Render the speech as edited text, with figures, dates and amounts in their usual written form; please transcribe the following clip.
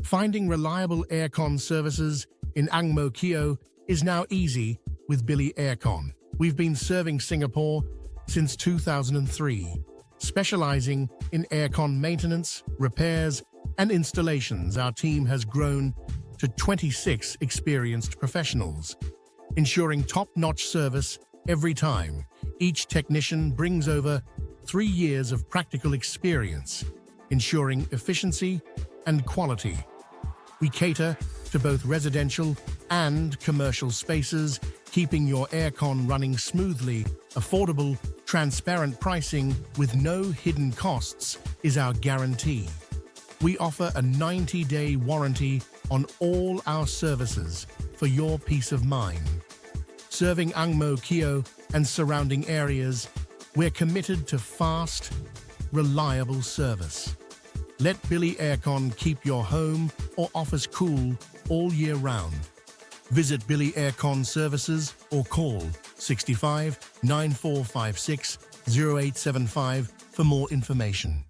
Finding reliable aircon services in Ang Mo Kio is now easy with Billy Aircon. We've been serving Singapore since 2003, specializing in aircon maintenance, repairs, and installations. Our team has grown to 26 experienced professionals, ensuring top-notch service every time. Each technician brings over 3 years of practical experience, ensuring efficiency and quality. We cater to both residential and commercial spaces, keeping your aircon running smoothly. Affordable, transparent pricing with no hidden costs is our guarantee. We offer a 90-day warranty on all our services for your peace of mind. Serving Ang Mo Kio and surrounding areas, we're committed to fast, reliable service. Let Billy Aircon keep your home or office cool all year round. Visit Billy Aircon Services or call 65 9456 0875 for more information.